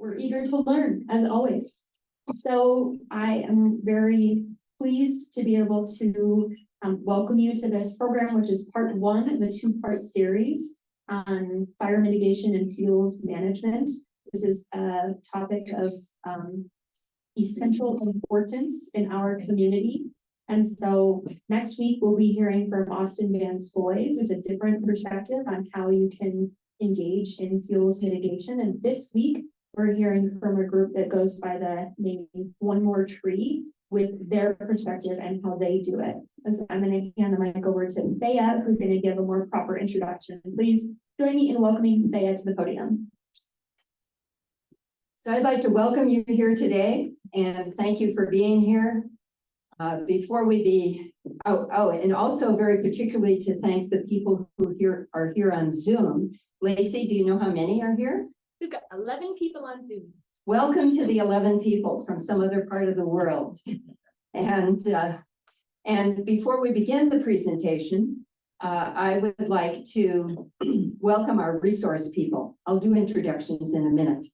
we're eager to learn, as always. So I am very pleased to be able to welcome you to this program, which is part one of a two-part series on fire mitigation and fuels management. This is a topic of essential importance in our community. And so next week, we'll be hearing from Austin Van Scoy with a different perspective on how you can engage in fuels mitigation. And this week, we're hearing from a group that goes by the name One More Tree with their perspective and how they do it. And so I'm going to hand the mic over to Thea, who's going to give a more proper introduction. Please join me in welcoming Thea to the podium. So I'd like to welcome you here today and thank you for being here. And also very particularly to thank the people who are here on Zoom. Lacey, do you know how many are here? We've got 11 people on Zoom. Welcome to the 11 people from some other part of the world. And before we begin the presentation, I would like to welcome our resource people. I'll do introductions in a minute.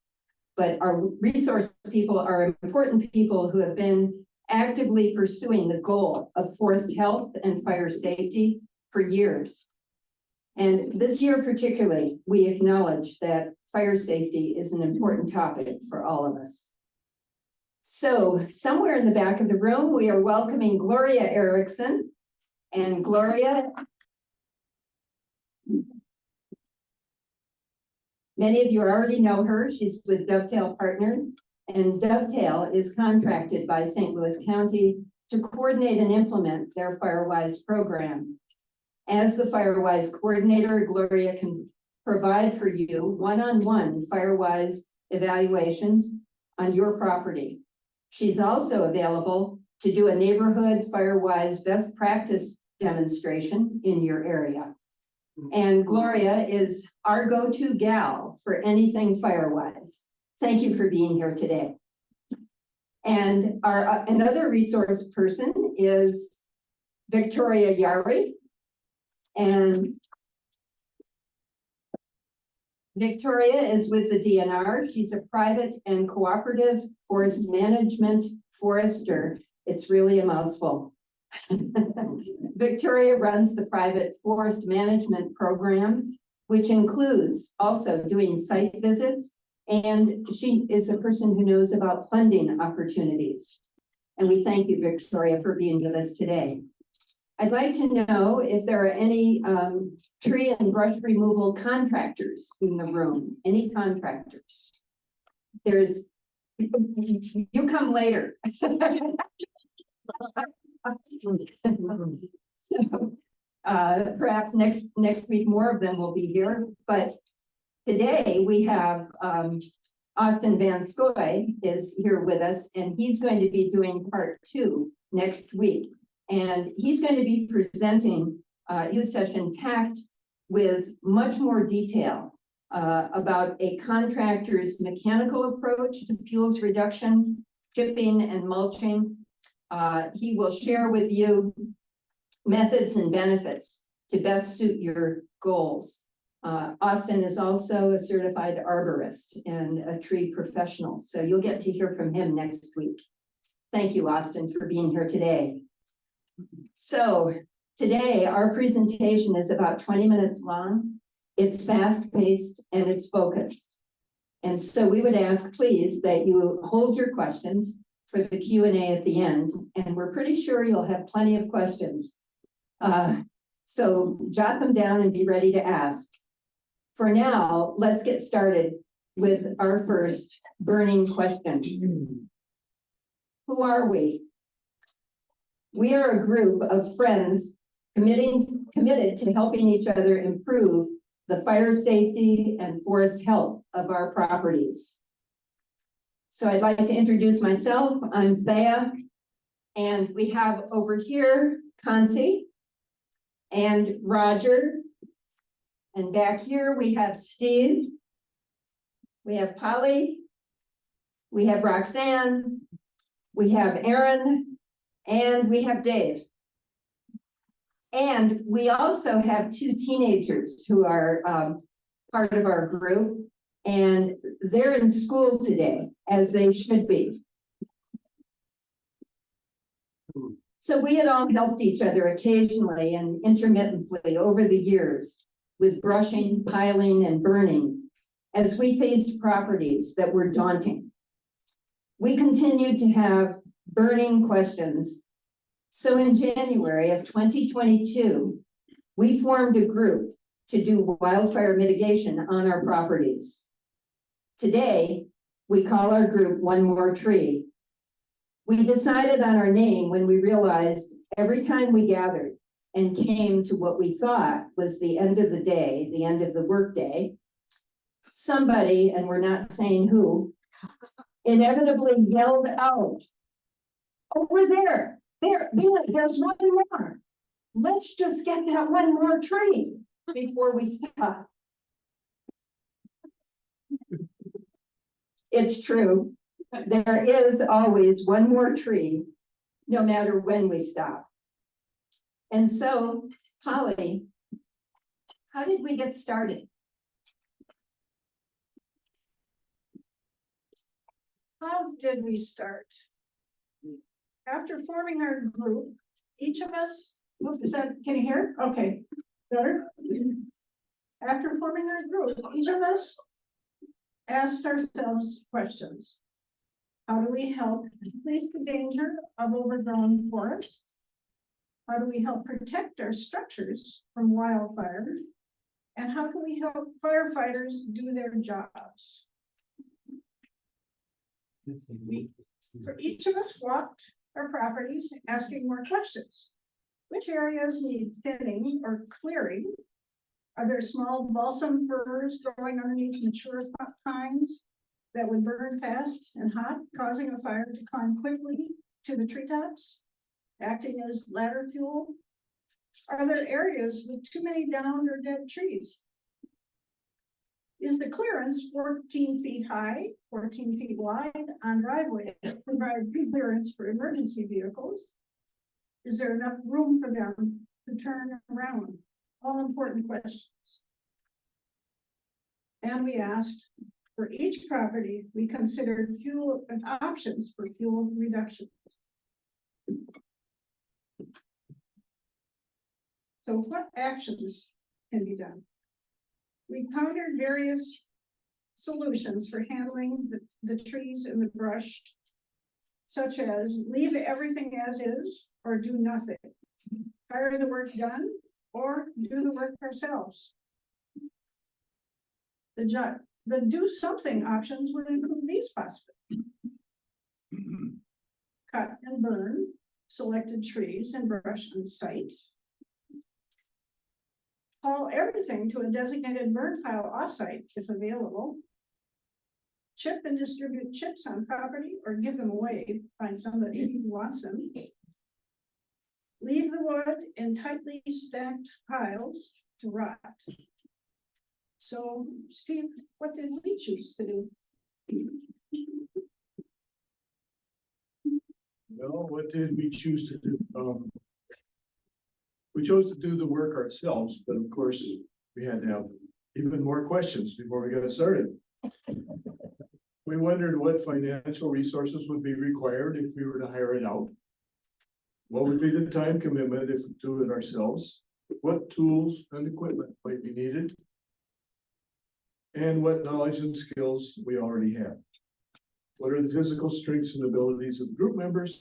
But our resource people are important people who have been actively pursuing the goal of forest health and fire safety for years. And this year particularly, we acknowledge that fire safety is an important topic for all of us. So somewhere in the back of the room, we are welcoming Gloria Erickson. And Gloria, many of you already know her. She's with Dovetail Partners, and Dovetail is contracted by St. Louis County to coordinate and implement their FireWise program. As the FireWise coordinator, Gloria can provide for you one-on-one FireWise evaluations on your property. She's also available to do a neighborhood FireWise best practice demonstration in your area. And Gloria is our go-to gal for anything FireWise. Thank you for being here today. And our another resource person is Victoria Yari. And Victoria is with the DNR. She's a private and cooperative forest management forester. It's really a mouthful. Victoria runs the private forest management program, which includes also doing site visits. And she is a person who knows about funding opportunities. And we thank you, Victoria, for being with us today. I'd like to know if there are any tree and brush removal contractors in the room. Any contractors? There's, you come later. So, perhaps next week more of them will be here. But today we have Austin Van Scoy is here with us, and he's going to be doing part two next week. And he's going to be presenting his session packed with much more detail about a contractor's mechanical approach to fuels reduction, chipping, and mulching. He will share with you methods and benefits to best suit your goals. Austin is also a certified arborist and a tree professional, so you'll get to hear from him next week. Thank you, Austin, for being here today. So today our presentation is about 20 minutes long. It's fast-paced and it's focused. And so we would ask, please, that you hold your questions for the Q&A at the end. And we're pretty sure you'll have plenty of questions. So jot them down and be ready to ask. For now, let's get started with our first burning question. Who are we? We are a group of friends committed to helping each other improve the fire safety and forest health of our properties. So I'd like to introduce myself. I'm Thea, and we have over here Kansi and Roger. And back here we have Steve, we have Polly, we have Roxanne, we have Aaron, and we have Dave. And we also have two teenagers who are part of our group. And they're in school today, as they should be. So we had all helped each other occasionally and intermittently over the years with brushing, piling, and burning as we faced properties that were daunting. We continued to have burning questions. So in January of 2022, we formed a group to do wildfire mitigation on our properties. Today, we call our group One More Tree. We decided on our name when we realized every time we gathered and came to what we thought was the end of the day, the end of the workday, somebody, and we're not saying who, inevitably yelled out, "Over there, there's one more. Let's just get that one more tree before we stop." It's true. There is always one more tree, no matter when we stop. And so, Holly, how did we get started? How did we start? After forming our group, each of us, can you hear? Okay, better. After forming our group, each of us asked ourselves questions. How do we help decrease the danger of overgrown forests? How do we help protect our structures from wildfire? And how do we help firefighters do their jobs? For each of us walked our properties asking more questions. Which areas need thinning or clearing? Are there small balsam firs growing underneath mature pines that would burn fast and hot, causing a fire to climb quickly to the treetops, acting as ladder fuel? Are there areas with too many downed or dead trees? Is the clearance 14 feet high, 14 feet wide on driveways that provide good clearance for emergency vehicles? Is there enough room for them to turn around? All important questions. And we asked, for each property, we considered fuel and options for fuel reduction. So what actions can be done? We pondered various solutions for handling the trees and the brush, such as leave everything as is or do nothing, hire the work done or do the work ourselves. The do something options would include these possibilities: cut and burn selected trees and brush on site, haul everything to a designated burn pile offsite if available, chip and distribute chips on property or give them away, find somebody who wants them, leave the wood in tightly stacked piles to rot. So, Steve, what did we choose to do? Well, what did we choose to do? We chose to do the work ourselves, but of course, we had to have even more questions before we got started. We wondered what financial resources would be required if we were to hire it out. What would be the time commitment if we do it ourselves? What tools and equipment might be needed? And what knowledge and skills we already have. What are the physical strengths and abilities of the group members?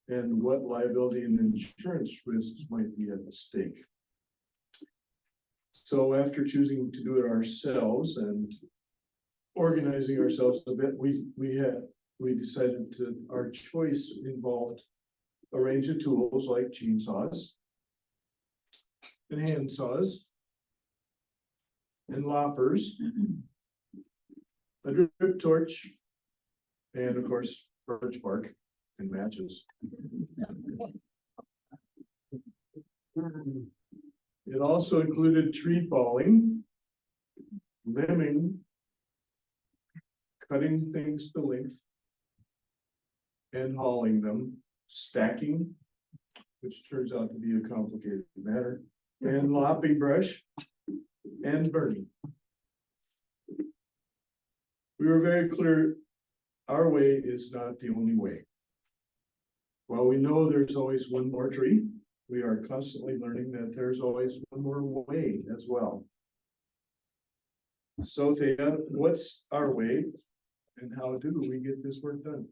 And what liability and insurance risks might be at stake? So after choosing to do it ourselves and organizing ourselves a bit, we decided to, our choice involved a range of tools like chainsaws and hand saws and loppers, a drip torch, and of course, birch bark and matches. It also included tree falling, limbing, cutting things to length, and hauling them, stacking, which turns out to be a complicated matter, and lopping brush, and burning. we were very clear, our way is not the only way. While we know there's always one more tree, we are constantly learning that there's always one more way as well. So Thea, what's our way and how do we get this work done?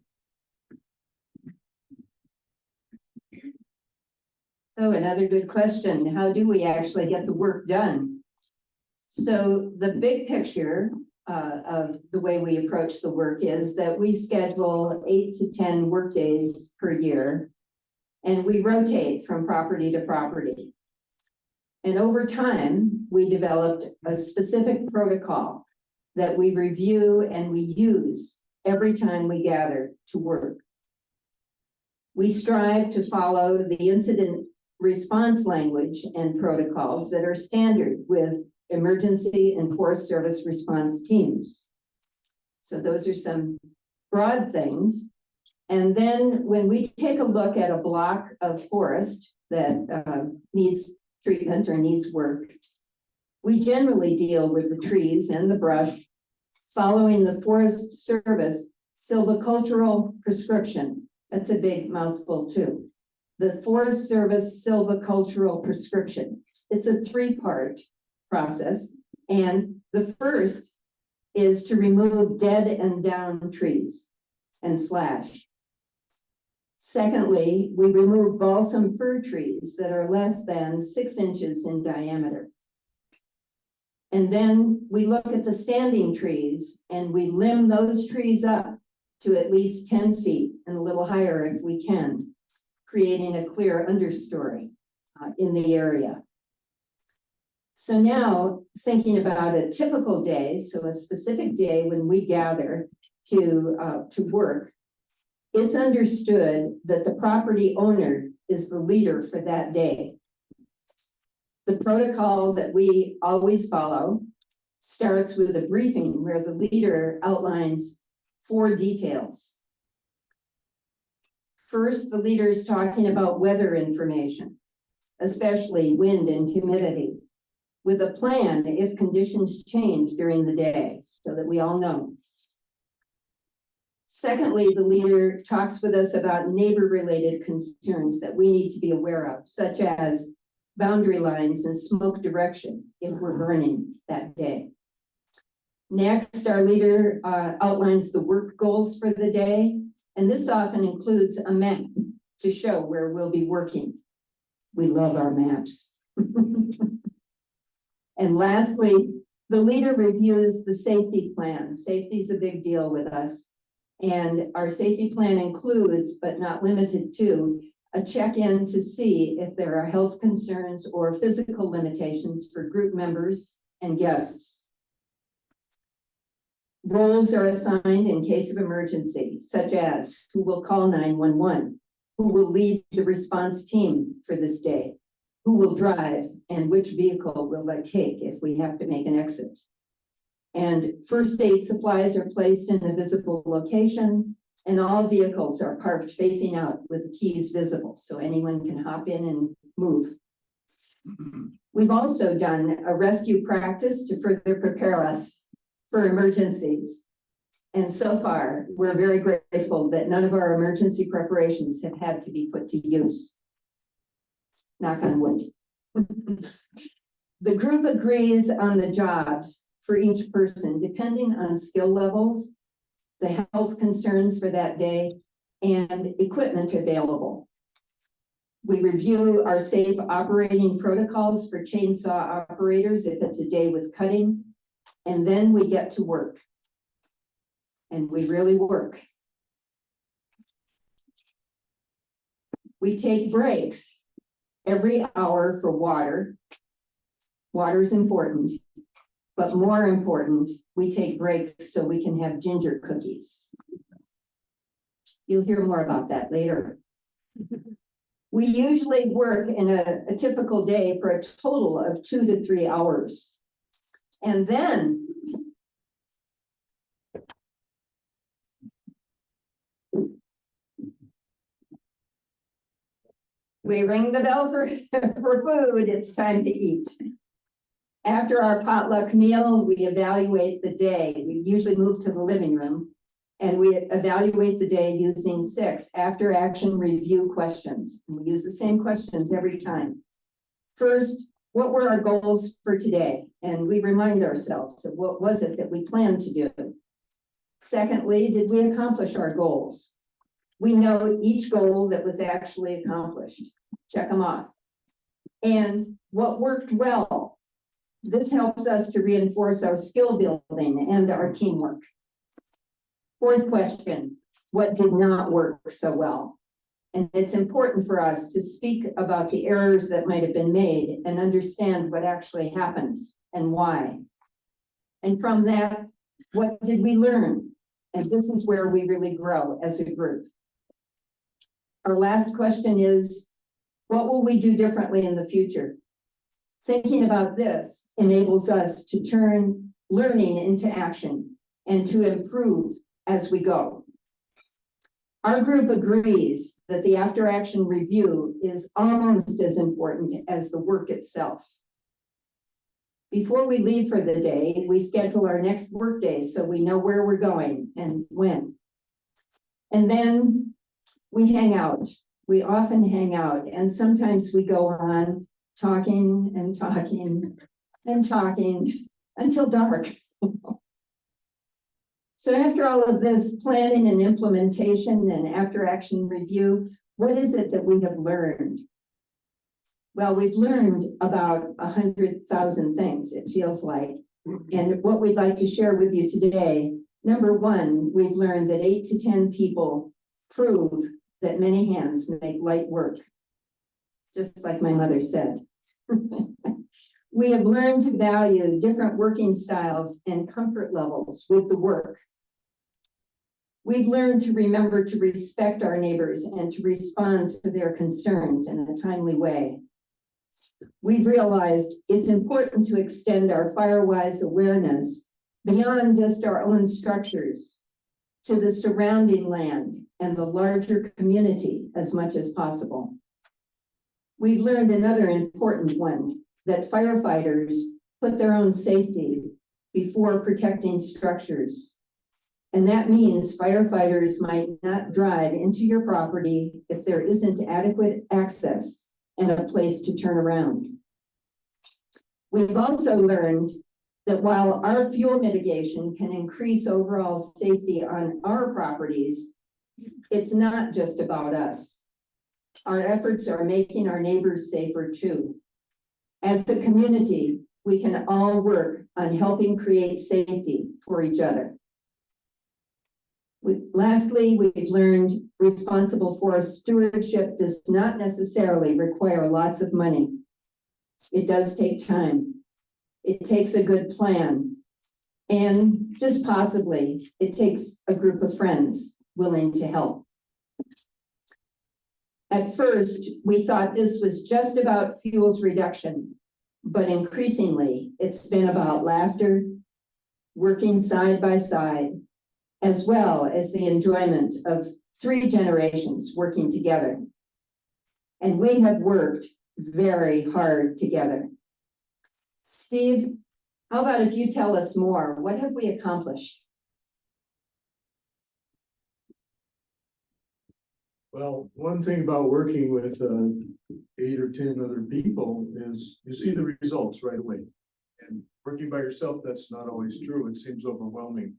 So another good question, how do we actually get the work done? So the big picture of the way we approach the work is that we schedule 8 to 10 work days per year. And we rotate from property to property. And over time, we developed a specific protocol that we review and we use every time we gather to work. We strive to follow the incident response language and protocols that are standard with emergency and Forest Service response teams. So those are some broad things. And then when we take a look at a block of forest that needs treatment or needs work, we generally deal with the trees and the brush following the Forest Service silvicultural prescription. That's a big mouthful too. The Forest Service silvicultural prescription. It's a 3-part process. And the first is to remove dead and down trees and slash. Secondly, we remove balsam fir trees that are less than 6 inches in diameter. And then we look at the standing trees and we limb those trees up to at least 10 feet and a little higher if we can, creating a clear understory in the area. So now thinking about a typical day, so a specific day when we gather to work, it's understood that the property owner is the leader for that day. The protocol that we always follow starts with a briefing where the leader outlines 4 details. First, the leader is talking about weather information, especially wind and humidity, with a plan if conditions change during the day so that we all know. Secondly, the leader talks with us about neighbor-related concerns that we need to be aware of, such as boundary lines and smoke direction if we're burning that day. Next, our leader outlines the work goals for the day, and this often includes a map to show where we'll be working. We love our maps. And lastly, the leader reviews the safety plan. Safety is a big deal with us. And our safety plan includes, but not limited to, a check-in to see if there are health concerns or physical limitations for group members and guests. Roles are assigned in case of emergency, such as who will call 911, who will lead the response team for this day, who will drive, and which vehicle will I take if we have to make an exit. And first aid supplies are placed in a visible location, and all vehicles are parked facing out with the keys visible, so anyone can hop in and move. We've also done a rescue practice to further prepare us for emergencies. And so far, we're very grateful that none of our emergency preparations have had to be put to use. Knock on wood. The group agrees on the jobs for each person, depending on skill levels, the health concerns for that day, and equipment available. We review our safe operating protocols for chainsaw operators if it's a day with cutting, and then we get to work. And we really work. We take breaks every hour for water. Water is important. But more important, we take breaks so we can have ginger cookies. You'll hear more about that later. We usually work in a typical day for a total of 2 to 3 hours. And then we ring the bell for food. It's time to eat. After our potluck meal, we evaluate the day. We usually move to the living room. And we evaluate the day using 6 after action review questions. And we use the same questions every time. First, what were our goals for today? And we remind ourselves of what was it that we planned to do. Secondly, did we accomplish our goals? We know each goal that was actually accomplished. Check them off. And what worked well? This helps us to reinforce our skill building and our teamwork. Fourth question, what did not work so well? And it's important for us to speak about the errors that might have been made and understand what actually happened and why. And from that, what did we learn? And this is where we really grow as a group. Our last question is, what will we do differently in the future? Thinking about this enables us to turn learning into action and to improve as we go. Our group agrees that the after action review is almost as important as the work itself. Before we leave for the day, we schedule our next work day so we know where we're going and when. And then we hang out. We often hang out, and sometimes we go on talking and talking and talking until dark. So after all of this planning and implementation and after action review, what is it that we have learned? Well, we've learned about 100,000 things, it feels like. And what we'd like to share with you today, number one, we've learned that 8 to 10 people prove that many hands make light work, just like my mother said. We have learned to value different working styles and comfort levels with the work. We've learned to remember to respect our neighbors and to respond to their concerns in a timely way. We've realized it's important to extend our FireWise awareness beyond just our own structures to the surrounding land and the larger community as much as possible. We've learned another important one, that firefighters put their own safety before protecting structures. And that means firefighters might not drive into your property if there isn't adequate access and a place to turn around. We've also learned that while our fuel mitigation can increase overall safety on our properties, it's not just about us. Our efforts are making our neighbors safer too. As a community, we can all work on helping create safety for each other. Lastly, we've learned responsible forest stewardship does not necessarily require lots of money. It does take time. It takes a good plan. And just possibly, it takes a group of friends willing to help. At first, we thought this was just about fuels reduction, but increasingly, it's been about laughter, working side by side, as well as the enjoyment of 3 generations working together. And we have worked very hard together. Steve, how about if you tell us more? What have we accomplished? Well, one thing about working with 8 or 10 other people is you see the results right away. And working by yourself, that's not always true. It seems overwhelming.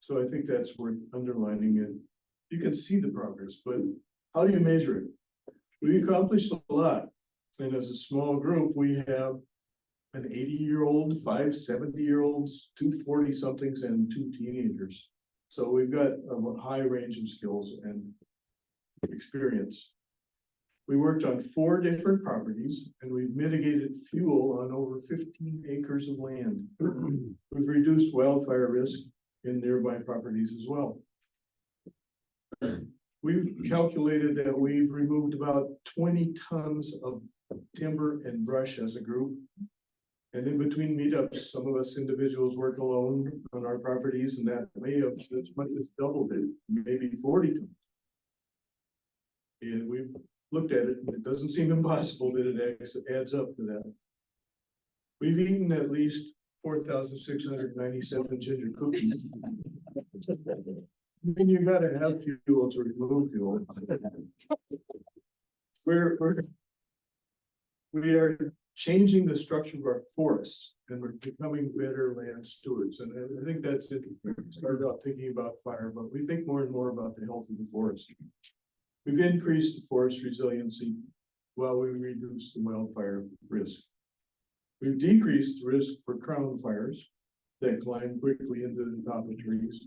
So I think that's worth underlining it. You can see the progress, but how do you measure it? We accomplished a lot. And as a small group, we have an 80-year-old, 5 70-year-olds, 2 40-somethings, and 2 teenagers. So we've got a high range of skills and experience. We worked on 4 different properties, and we've mitigated fuel on over 15 acres of land. We've reduced wildfire risk in nearby properties as well. We've calculated that we've removed about 20 tons of timber and brush as a group. And in between meetups, some of us individuals work alone on our properties, and that may have as much as doubled it, maybe 40 tons. And we've looked at it, and it doesn't seem impossible that it adds up to that. We've eaten at least 4,697 ginger cookies. I mean, you gotta have fuel to remove fuel. We are changing the structure of our forests and we're becoming better land stewards. And I think that's it. We started out thinking about fire, but we think more and more about the health of the forest. We've increased the forest resiliency while we reduce the wildfire risk. We've decreased the risk for crown fires that climb quickly into the top of trees.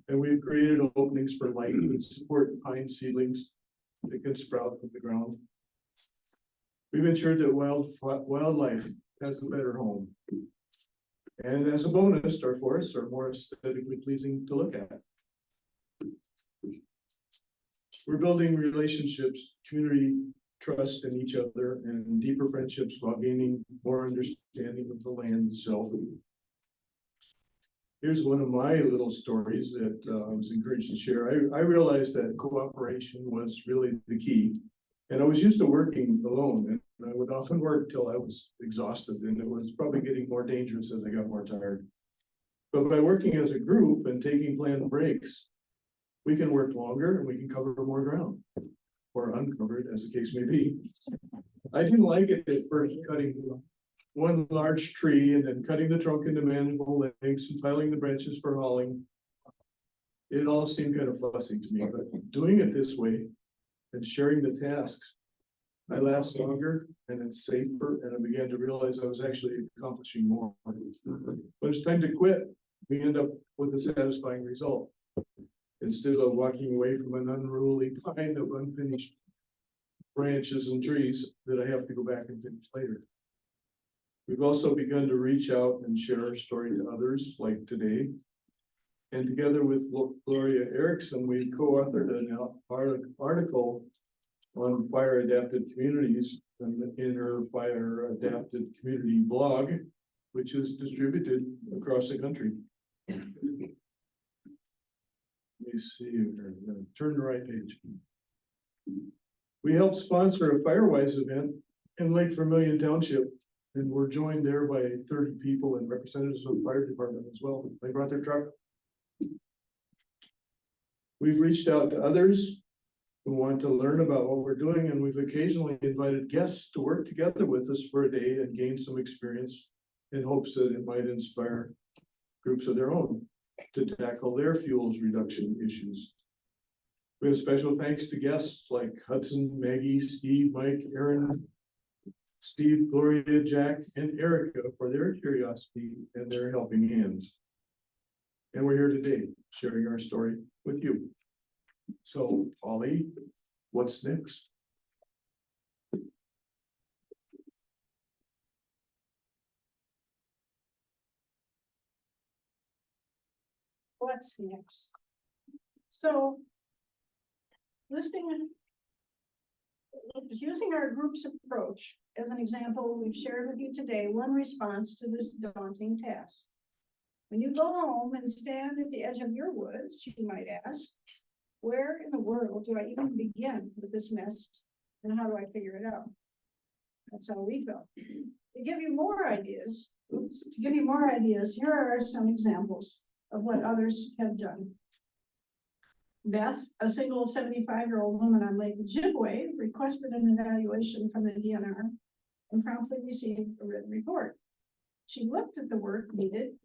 And we've created openings for light that support pine seedlings that can sprout from the ground. We've ensured that wildlife has a better home. And as a bonus, our forests are more aesthetically pleasing to look at. We're building relationships, community trust in each other, and deeper friendships while gaining more understanding of the land itself. Here's one of my little stories that I was encouraged to share. I realized that cooperation was really the key. And I was used to working alone, and I would often work till I was exhausted, and it was probably getting more dangerous as I got more tired. But by working as a group and taking planned breaks, we can work longer and we can cover more ground, or uncover it, as the case may be. I didn't like it at first, cutting one large tree and then cutting the trunk into manageable lengths and piling the branches for hauling. It all seemed kind of fussy to me, but doing it this way and sharing the tasks, I last longer and it's safer, and I began to realize I was actually accomplishing more. When it's time to quit, we end up with a satisfying result, instead of walking away from an unruly pile of unfinished branches and trees that I have to go back and finish later. We've also begun to reach out and share our story to others, like today. And together with Gloria Erickson, we co-authored an article on fire adapted communities in her fire adapted community blog, which is distributed across the country. Let me see here. Turn to the right page. We helped sponsor a Firewise event in Lake Vermilion Township, and we're joined there by 30 people and representatives of the fire department as well. They brought their truck. We've reached out to others who want to learn about what we're doing, and we've occasionally invited guests to work together with us for a day and gain some experience in hopes that it might inspire groups of their own to tackle their fuels reduction issues. We have special thanks to guests like Hudson, Maggie, Steve, Mike, Aaron, Steve, Gloria, Jack, and Erica for their curiosity and their helping hands. And we're here today sharing our story with you. So, Ollie, what's next? What's next? So, using our group's approach as an example, we've shared with you today one response to this daunting task. When you go home and stand at the edge of your woods, you might ask, where in the world do I even begin with this mess, and how do I figure it out? That's how we felt. To give you more ideas, here are some examples of what others have done. Beth, a single 75-year-old woman on Lake Ojibwe, requested an evaluation from the DNR and promptly received a written report. She looked at the work needed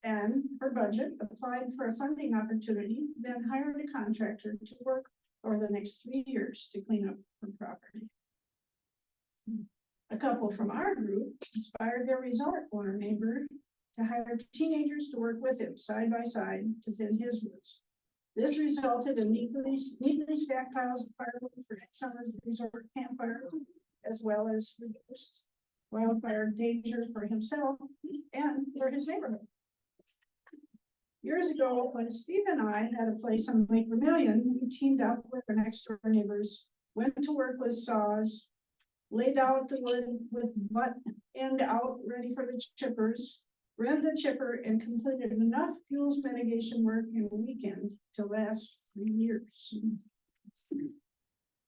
and her budget, applied for a funding opportunity, then hired a contractor to work over the next 3 years to clean up her property. A couple from our group inspired their resort owner neighbor to hire teenagers to work with him side by side to thin his woods. This resulted in neatly stacked piles of firewood for next summer's resort campfire, as well as reduced wildfire danger for himself and for his neighborhood. Years ago, when Steve and I had a place on Lake Vermilion, we teamed up with our next door neighbors, went to work with saws, laid out the wood with butt end out ready for the chippers, ran the chipper, and completed enough fuels mitigation work in a weekend to last 3 years.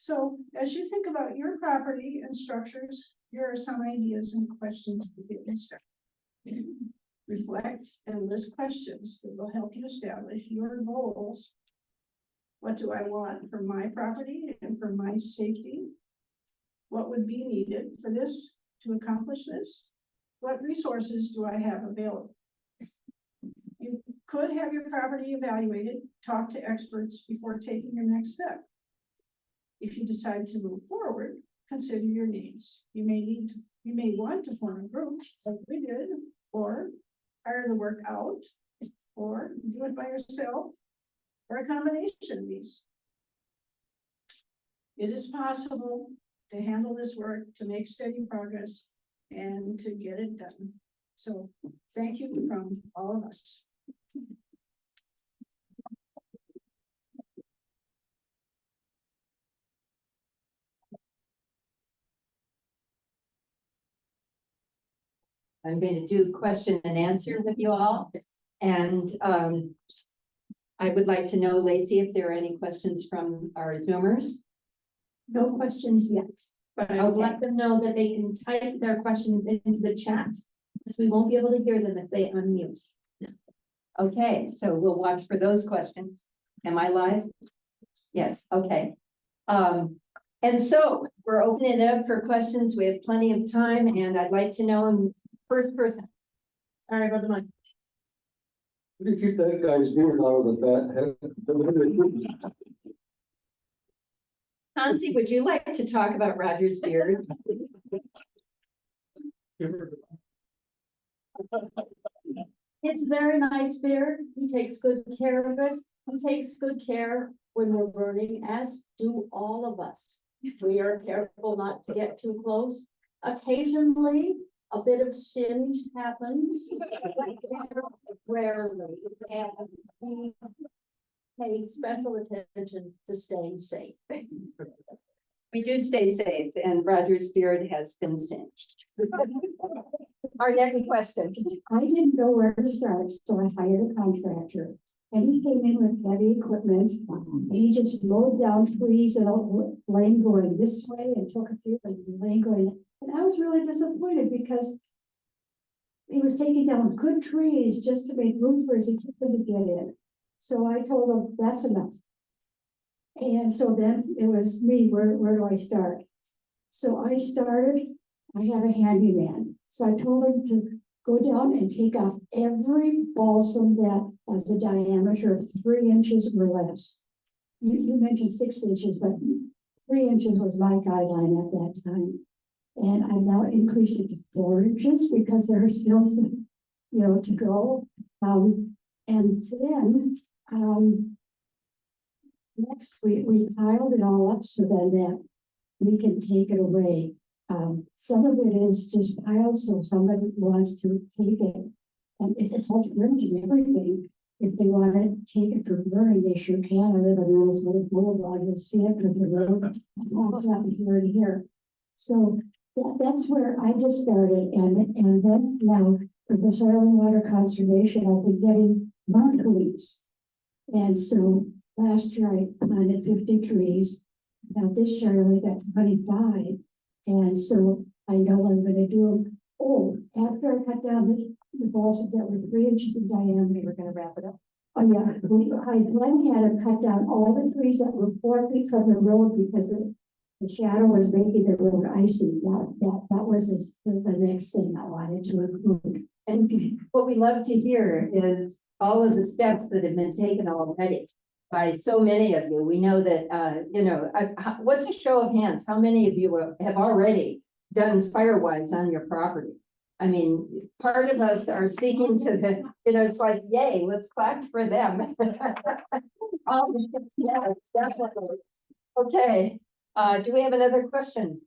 So as you think about your property and structures, here are some ideas and questions to get you started. Reflect and list questions that will help you establish your goals. What do I want for my property and for my safety? What would be needed for this to accomplish this? What resources do I have available? You could have your property evaluated, talk to experts before taking your next step. If you decide to move forward, consider your needs. You may want to form a group like we did, or hire the work out, or do it by yourself, or a combination of these. It is possible to handle this work, to make steady progress, and to get it done. So thank you from all of us. I'm going to do question and answer with you all. And I would like to know, Lacey, if there are any questions from our Zoomers. No questions yet, but I would let them know that they can type their questions into the chat, because we won't be able to hear them if they unmute. Okay, so we'll watch for those questions. Am I live? Yes, okay. And so we're opening it up for questions. We have plenty of time, and I'd like to know first person. Sorry about the mic. How do you keep that guy's beard out of the bat? Hansi, would you like to talk about Roger's beard? It's a very nice beard. He takes good care of it. He takes good care when we're burning, as do all of us. We are careful not to get too close. Occasionally, a bit of singe happens, but rarely. And we pay special attention to staying safe. We do stay safe, and Roger's beard has been singed. Our next question. I didn't know where to start, so I hired a contractor. And he came in with heavy equipment, and he just mowed down trees and lane going this way and took a few and lane going. And I was really disappointed because he was taking down good trees just to make room for his equipment to get in. So I told him, that's enough. And so then it was me, where do I start? So I started, I had a handyman. So I told him to go down and take off every balsam that has a diameter of 3 inches or less. You mentioned 6 inches, but 3 inches was my guideline at that time. And I've now increased it to 4 inches because there are still some, to go. And then next we piled it all up so then that we can take it away. Some of it is just piled, so somebody wants to take it, and it's all trimmed and everything. If they want to take it for burning, they sure can. I live on Minnesota Boulevard, you'll see it from the road, walks out here and here. So that's where I just started, and then now with the soil and water conservation, I've been getting monthlies, and so last year I planted 50 trees. Now this year I only got 25. And so I know I'm going to do them. Oh, after I cut down the balsams that were 3 inches in diameter, we're going to wrap it up. Oh yeah, I then had to cut down all the trees that were 4 feet from the road because the shadow was making the road icy. That was the next thing I wanted to include. And what we love to hear is all of the steps that have been taken already by so many of you. We know that, what's a show of hands? How many of you have already done firewise on your property? I mean, part of us are speaking to the, it's like, yay, let's clap for them. Yes, definitely. Okay, do we have another question?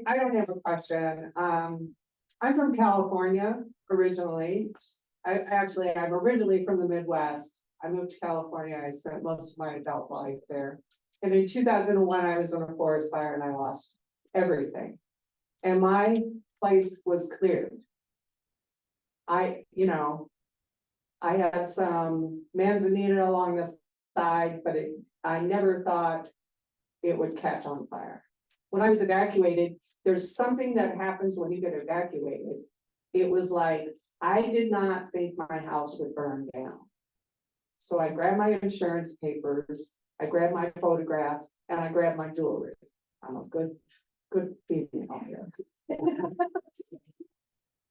I don't have a question. I'm from California originally. I'm originally from the Midwest. I moved to California. I spent most of my adult life there. And in 2001, I was on a forest fire and I lost everything. And my place was cleared. I had some manzanita along the side, but I never thought it would catch on fire. When I was evacuated, there's something that happens when you get evacuated. It was like, I did not think my house would burn down. So I grabbed my insurance papers, I grabbed my photographs, and I grabbed my jewelry. I'm a good female here.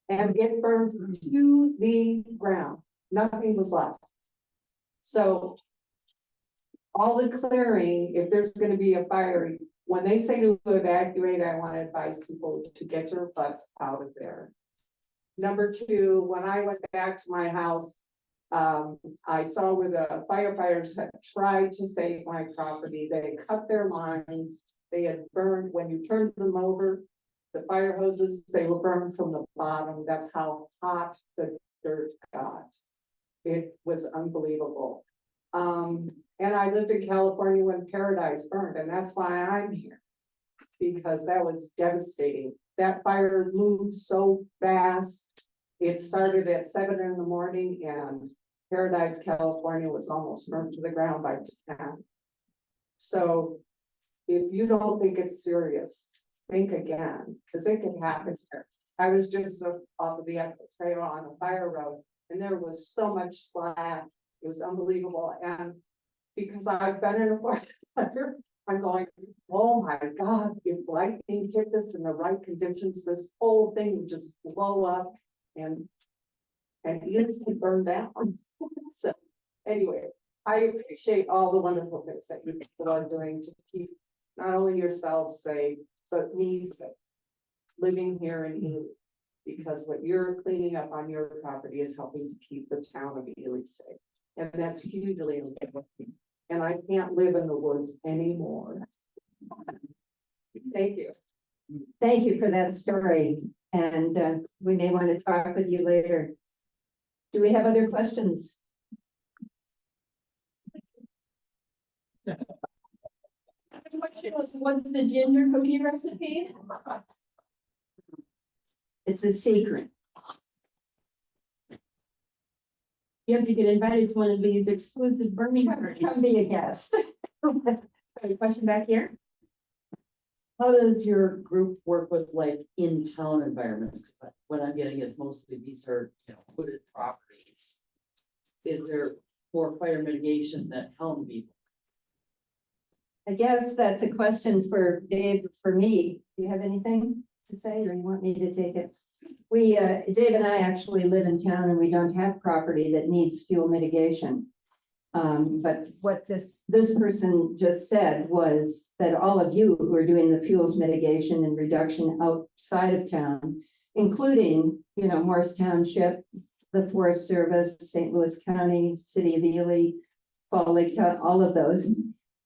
And it burned to the ground. Nothing was left. So all the clearing, if there's gonna be a fire, when they say to evacuate, I want to advise people to get your butts out of there. Number two, when I went back to my house, I saw where the firefighters had tried to save my property. They cut their lines. They had burned, when you turned them over, the fire hoses, they were burned from the bottom. That's how hot the dirt got. It was unbelievable. And I lived in California when Paradise burned, and that's why I'm here. Because that was devastating. That fire moved so fast. It started at 7 in the morning and Paradise, California was almost burnt to the ground by 10. So if you don't think it's serious, think again, because it can happen here. I was just off of the trail on a fire road, and there was so much slack. It was unbelievable. And because I've been in a fire, I'm going, oh my God, if lightning hit this in the right conditions, this whole thing would just blow up and easily burn down. So anyway, I appreciate all the wonderful things that you people are doing to keep not only yourselves safe, but me safe, living here in Ely, because what you're cleaning up on your property is helping to keep the town of Ely safe. And that's hugely important. And I can't live in the woods anymore. Thank you. Thank you for that story, and we may want to talk with you later. Do we have other questions? The question was, what's the ginger cookie recipe? It's a secret. You have to get invited to one of these exclusive burning Come parties. be a guest. Got a question back here? How does your group work with like in-town environments? 'Cause what I'm getting is mostly these are, wooded properties. Is there more fire mitigation that town people? I guess that's a question for Dave, for me. Do you have anything to say, or you want me to take it? We, Dave and I actually live in town and we don't have property that needs fuel mitigation. But what this person just said was that all of you who are doing the fuels mitigation and reduction outside of town, including, Morris Township, the Forest Service, St. Louis County, City of Ely, Fall Lake Town, all of those,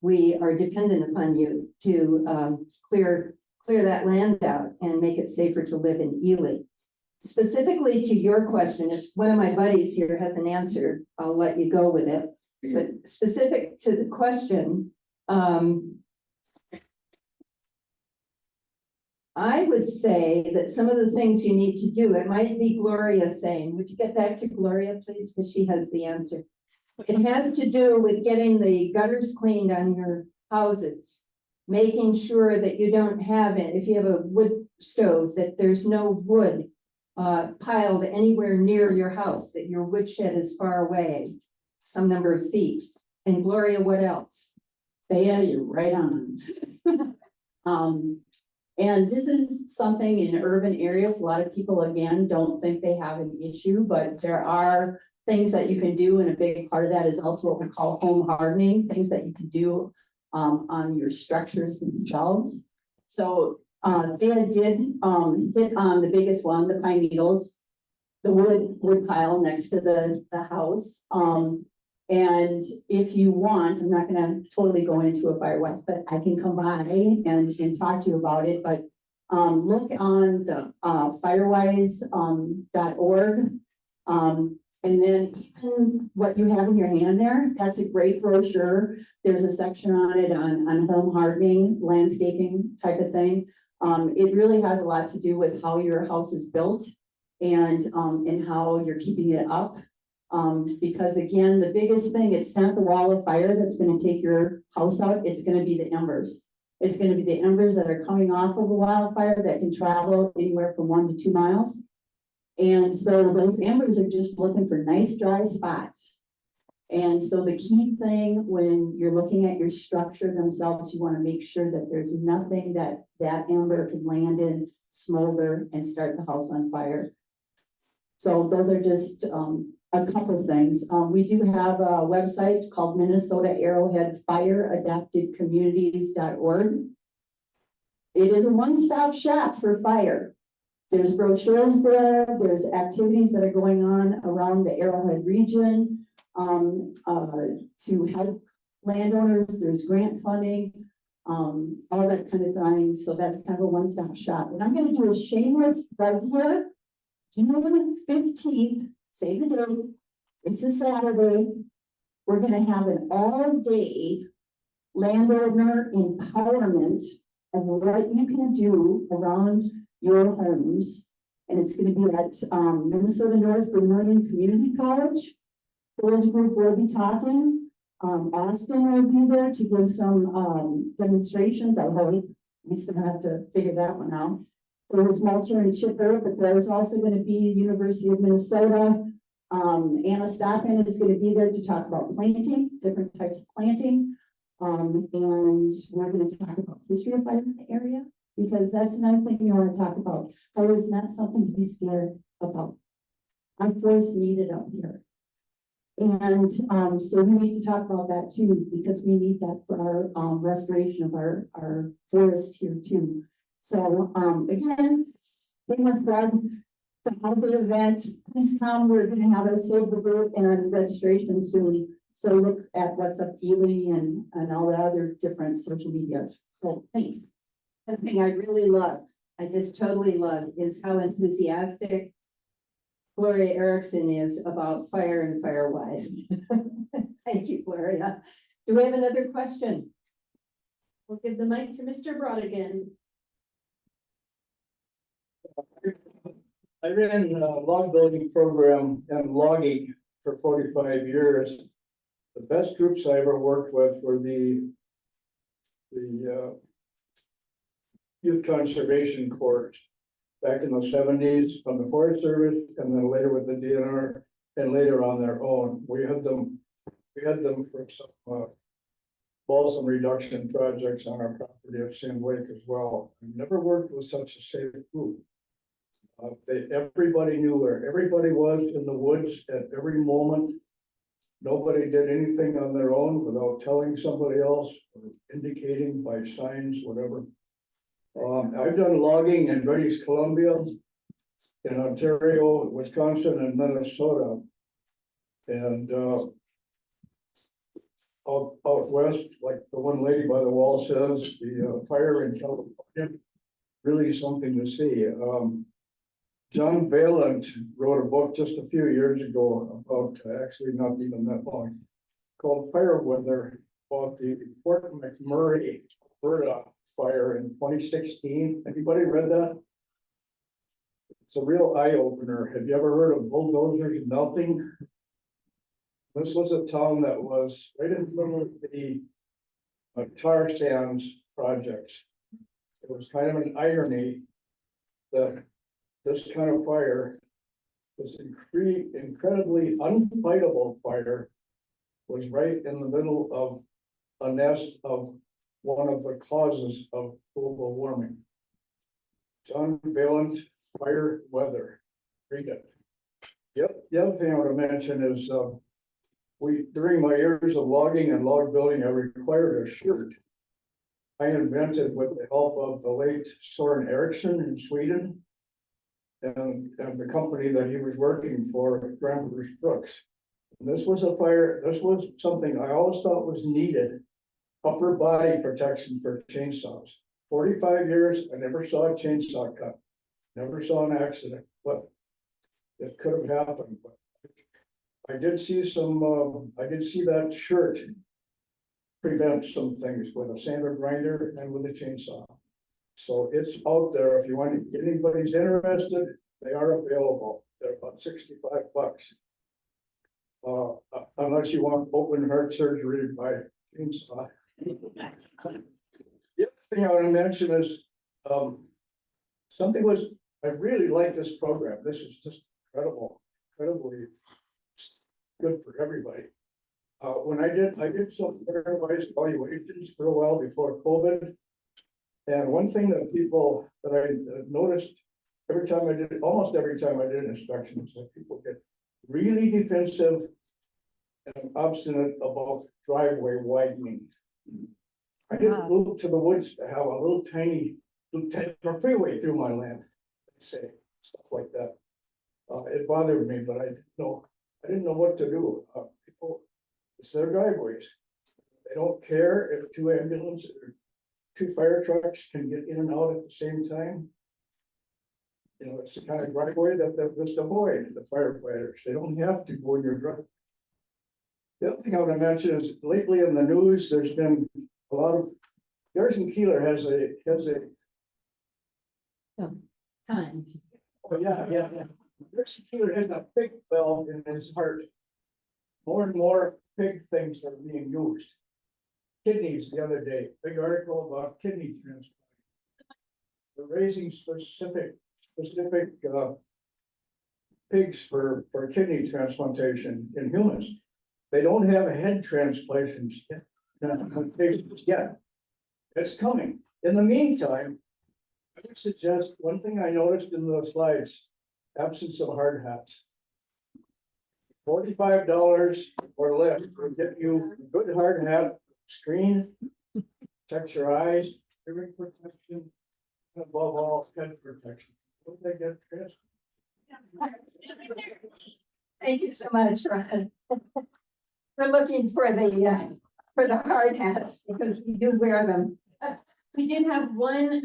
we are dependent upon you to clear that land out and make it safer to live in Ely. Specifically to your question, if one of my buddies here has an answer, I'll let you go with it. But specific to the question, I would say that some of the things you need to do, it might be Gloria saying, would you get back to Gloria, please? Because she has the answer. It has to do with getting the gutters cleaned on your houses, making sure that you don't have it. If you have a wood stove, that there's no wood piled anywhere near your house, that your woodshed is far away, some number of feet. And Gloria, what else? Thea, you're right on. And this is something in urban areas, a lot of people, again, don't think they have an issue, but there are things that you can do, and a big part of that is also what we call home hardening, things that you can do on your structures themselves. So Thea did hit on the biggest one, the pine needles, the wood pile next to the house. And if you want, I'm not gonna totally go into a fire west, but I can come by and talk to you about it. But look on the firewise.org. And then even what you have in your hand there, that's a great brochure. There's a section on it on home hardening, landscaping type of thing. It really has a lot to do with how your house is built and how you're keeping it up. Because again, the biggest thing, it's not the wall of fire that's going to take your house out, it's going to be the embers. It's gonna be the embers that are coming off of a wildfire that can travel anywhere from 1 to 2 miles. And so those embers are just looking for nice dry spots. And so the key thing when you're looking at your structure themselves, you want to make sure that there's nothing that ember can land in, smolder, and start the house on fire. So those are just a couple of things. We do have a website called Minnesota Arrowhead Fire Adapted Communities.org. It is a one-stop shop for fire. There's brochures there, there's activities that are going on around the Arrowhead region to help landowners, there's grant funding, all that kind of thing. So that's kind of a one-stop shop. And I'm gonna do a shameless plug here. June 15th, save the date, it's a Saturday. We're gonna have an all-day landowner empowerment of what you can do around your homes. And it's gonna be at Minnesota North Vermillion Community College. Those group will be talking. Austin will be there to give some demonstrations. I hope we still have to figure that one out. There's mulcher and chipper, but there's also going to be University of Minnesota. Anna Stockman is going to be there to talk about planting, different types of planting. And we're going to talk about history of fire in the area, because that's another thing you want to talk about. Fire is not something to be scared about. Our forests need it up here. And so we need to talk about that too, because we need that for our restoration of our forest here too. So again, being with Greg, the holiday event, please come. We're going to have a save the date and registration soon. So look at what's up Ely and all the other different social medias. So thanks. Something I really love, I just totally love, is how enthusiastic Gloria Erickson is about fire and Firewise. Thank you, Gloria. Do we have another question? We'll give the mic to Mr. Brodigan. I ran a log building program and logging for 45 years. The best groups I ever worked with were the youth conservation corps back in the 70s from the Forest Service, and then later with the DNR, and later on their own. We had them for some balsam reduction projects on our property at Sand Lake as well. I've never worked with such a safe group. Everybody knew where everybody was in the woods at every moment. Nobody did anything on their own without telling somebody else or indicating by signs, whatever. I've done logging in British Columbia, in Ontario, Wisconsin, and Minnesota. And out west, like the one lady by the wall says, the fire in California, really something to see. John Vaillant wrote a book just a few years ago about, actually not even that long, called Fire Weather, about the Fort McMurray, Alberta fire in 2016. Anybody read that? It's a real eye opener. Have you ever heard of bulldozers melting? This was a town that was right in front of the tar sands projects. It was kind of an irony that this kind of fire, this incredibly unfightable fire, was right in the middle of a nest of one of the causes of global warming. John Vaillant, Fire Weather. Read it. Yep. The other thing I want to mention is during my years of logging and log building, I required a shirt. I invented with the help of the late Soren Eriksson in Sweden and the company that he was working for, Grampers Brooks. And this was something I always thought was needed. Upper body protection for chainsaws. 45 years, I never saw a chainsaw cut. Never saw an accident, but it could have happened. But I did see that shirt prevent some things with a sander grinder and with a chainsaw. So it's out there. If you want, if anybody's interested, they are available. They're about $65. Unless you want open heart surgery by chainsaw. The other thing I want to mention is, something was, I really like this program. This is just incredibly good for everybody. When I did some everybody's evaluations for a while before COVID. And one thing that I noticed almost every time I did inspections, that people get really defensive and obstinate about driveway widening. I didn't move to the woods to have a little tiny freeway through my land, they say, stuff like that. It bothered me, but I didn't know what to do. People, it's their driveways. They don't care if two ambulances or two fire trucks can get in and out at the same time. You know, it's the kind of driveway that they just avoid, the firefighters. They don't have to go in your driveway. The other thing I want to mention is lately in the news, there's been a lot of, Garrison Keeler has a Time. oh, yeah. Garrison Keeler has a pig valve in his heart. More and more pig things are being used. Kidneys the other day, big article about kidney transplant. They're raising specific pigs for kidney transplantation in humans. They don't have head transplantations yet. It's coming. In the meantime, I would suggest one thing I noticed in the slides, absence of hard hats. $45 or less will get you a good hard hat, screen, protects your eyes, hearing protection, and above all, head protection. Don't they get this? Thank you so much, Ron. We're looking for the hard hats because we do wear them. We did have one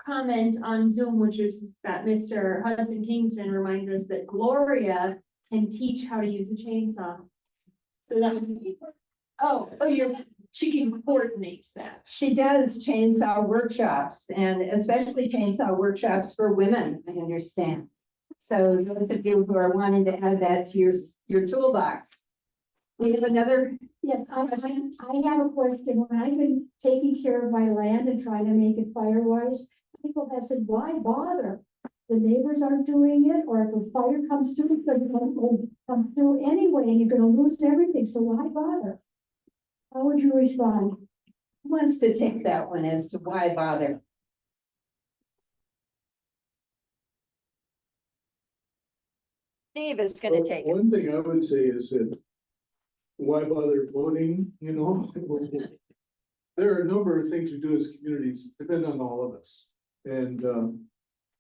comment on Zoom, which is that Mr. Hudson Kingston reminds us that Gloria can teach how to use a chainsaw. So that was, she can coordinate that. She does chainsaw workshops and especially chainsaw workshops for women, I understand. So those of you who are wanting to add that to your toolbox. We have another. Yes, I have a question. When I've been taking care of my land and trying to make it fire-wise, people have said, why bother? The neighbors aren't doing it, or if a fire comes through, it's going to come through anyway, and you're gonna lose everything, so why bother? How would you respond? Who wants to take that one as to why bother? Dave is gonna take it. One thing I would say is that why bother voting, you know? There are a number of things we do as communities, depend on all of us. And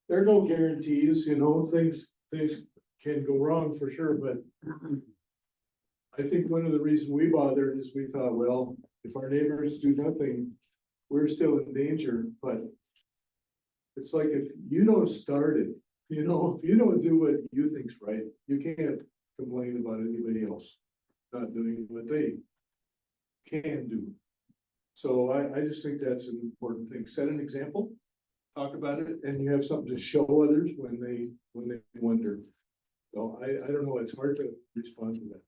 there are no guarantees, you know, things can go wrong for sure, but I think one of the reasons we bothered is we thought, well, if our neighbors do nothing, we're still in danger, but it's like if you don't start it, you know, if you don't do what you think's right, you can't complain about anybody else not doing what they can do. So I just think that's an important thing. Set an example, talk about it, and you have something to show others when they wonder. So I don't know, it's hard to respond to that.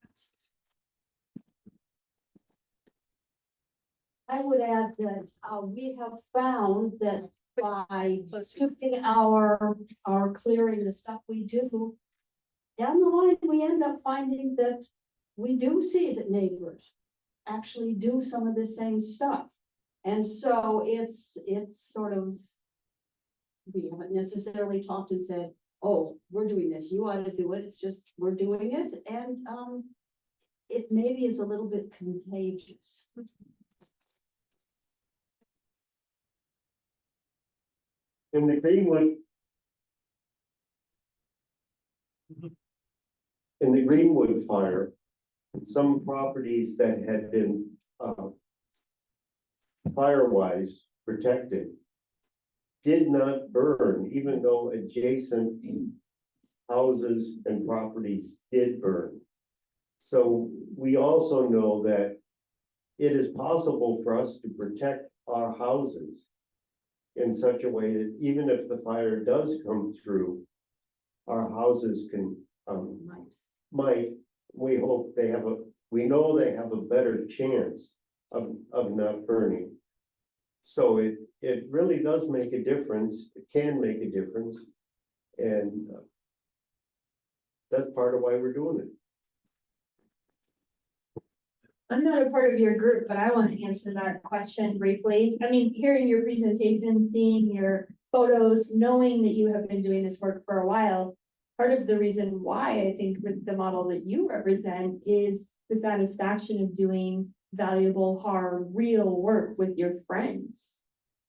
I would add that we have found that by doing our clearing, the stuff we do, down the line, we end up finding that we do see that neighbors actually do some of the same stuff. And so it's sort of, we haven't necessarily talked and said, oh, we're doing this, you ought to do it. It's just, we're doing it. And it maybe is a little bit contagious. In the Greenwood fire, some properties that had been fire-wise protected did not burn, even though adjacent houses and properties did burn. So we also know that it is possible for us to protect our houses in such a way that even if the fire does come through, our houses can, we hope they we know they have a better chance of not burning. So it really does make a difference, it can make a difference. And that's part of why we're doing it. I'm not a part of your group, but I want to answer that question briefly. I mean, hearing your presentation, seeing your photos, knowing that you have been doing this work for a while, part of the reason why I think with the model that you represent is the satisfaction of doing valuable, hard, real work with your friends.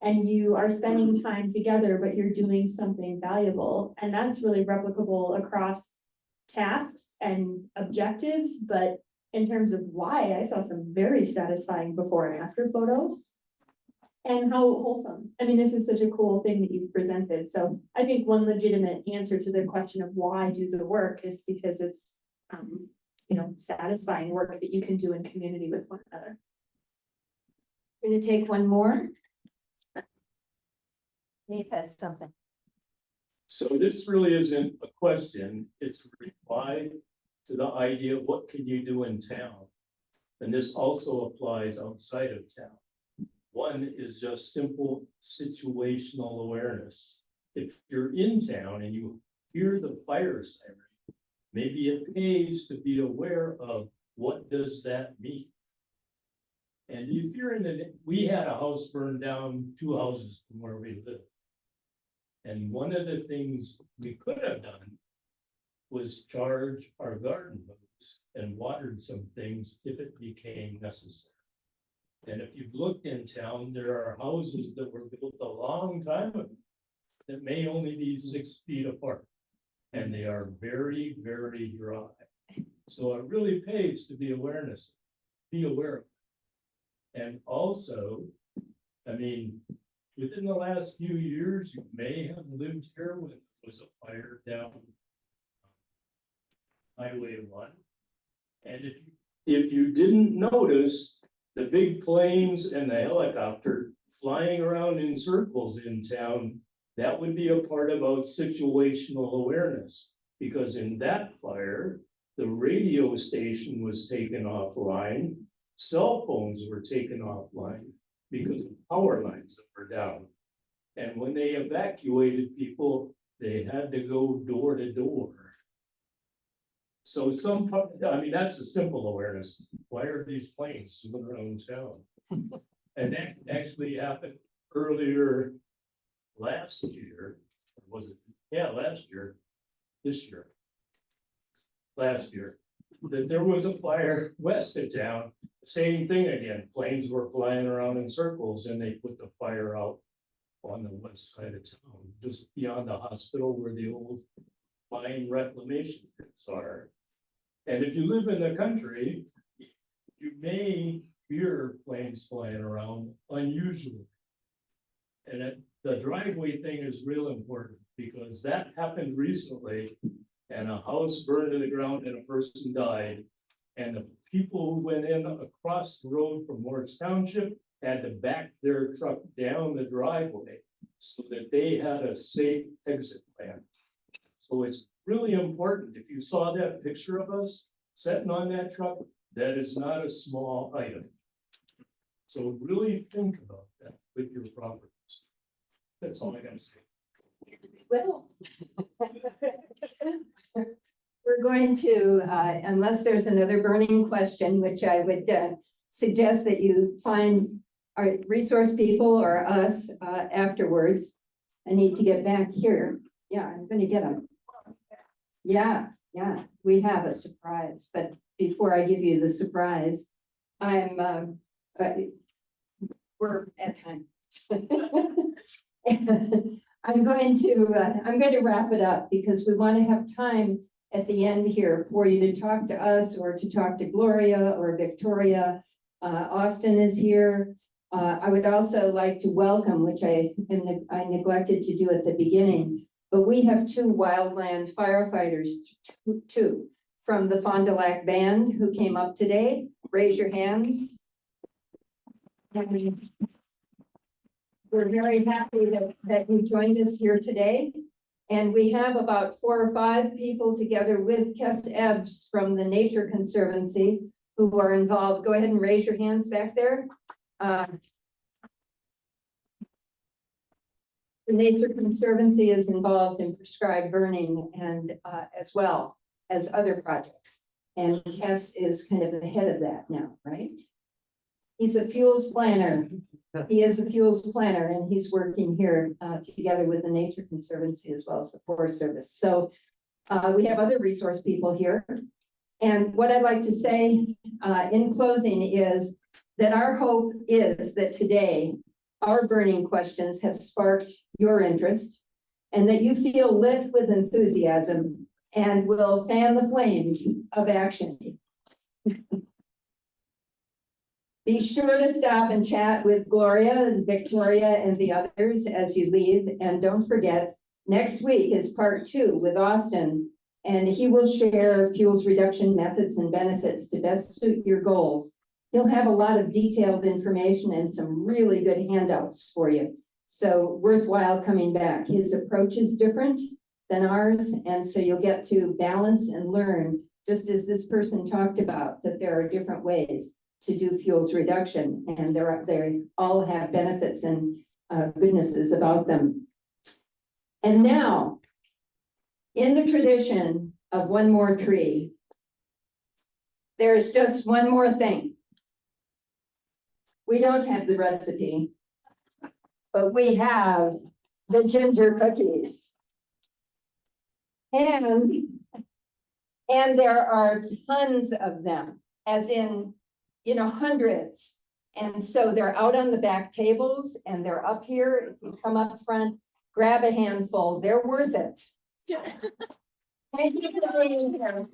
And you are spending time together, but you're doing something valuable. And that's really replicable across tasks and objectives, but in terms of why, I saw some very satisfying before and after photos. And how wholesome. I mean, this is such a cool thing that you've presented. So I think one legitimate answer to the question of why do the work is because it's, satisfying work that you can do in community with one another. We're gonna take one more. Dave has something. So this really isn't a question, it's a reply to the idea of what can you do in town? And this also applies outside of town. One is just simple situational awareness. If you're in town and you hear the fire siren, maybe it pays to be aware of what does that mean? And if you're we had a house burned down 2 houses from where we live. And one of the things we could have done was charge our garden hose and watered some things if it became necessary. And if you've looked in town, there are houses that were built a long time ago that may only be 6 feet apart. And they are very, very dry. So it really pays to be aware of it. And also, I mean, within the last few years, you may have lived here when there was a fire down Highway 1. And if you didn't notice the big planes and the helicopter flying around in circles in town, that would be a part about situational awareness. Because in that fire, the radio station was taken offline, cell phones were taken offline because of power lines that were down. And when they evacuated people, they had to go door to door. So that's a simple awareness. Why are these planes zooming around town? And that actually happened earlier last year, or was it? Yeah, last year, last year, that there was a fire west of town. Same thing again, planes were flying around in circles and they put the fire out on the west side of town, just beyond the hospital where the old mine reclamation pits are. And if you live in the country, you may hear planes flying around unusually. And the driveway thing is real important because that happened recently and a house burned to the ground and a person died. And the people who went in across the road from Morris Township had to back their truck down the driveway so that they had a safe exit plan. So it's really important. If you saw that picture of us sitting on that truck, that is not a small item. So really think about that with your properties. That's all I gotta say. Well, we're going to, unless there's another burning question, which I would suggest that you find our resource people or us afterwards. I need to get back here. Yeah, I'm going to get them. Yeah, we have a surprise, but before I give you the surprise, we're at time. I'm going to wrap it up because we want to have time at the end here for you to talk to us or to talk to Gloria or Victoria. Austin is here. I would also like to welcome, which I neglected to do at the beginning, but we have 2 wildland firefighters, two from the Fond du Lac Band who came up today. Raise your hands. We're very happy that you joined us here today. And we have about 4 or 5 people together with Kes Ebbs from the Nature Conservancy who are involved. Go ahead and raise your hands back there. The Nature Conservancy is involved in prescribed burning and as well as other projects. And Hess is kind of the head of that now, right? He's a fuels planner. He is a fuels planner and he's working here together with the Nature Conservancy as well as the Forest Service. So we have other resource people here. And what I'd like to say in closing is that our hope is that today our burning questions have sparked your interest and that you feel lit with enthusiasm and will fan the flames of action. Be sure to stop and chat with Gloria and Victoria and the others as you leave. And don't forget, next week is part 2 with Austin, and he will share fuels reduction methods and benefits to best suit your goals. He'll have a lot of detailed information and some really good handouts for you. So worthwhile coming back. His approach is different than ours, and so you'll get to balance and learn, just as this person talked about, that there are different ways to do fuels reduction, and they all have benefits and goodnesses about them. And now, in the tradition of one more tree, there's just one more thing. We don't have the recipe, but we have the ginger cookies. And there are tons of them, as in, you know, hundreds. And so they're out on the back tables and they're up here. If you come up front, grab a handful, they're worth it. Thank you for being here.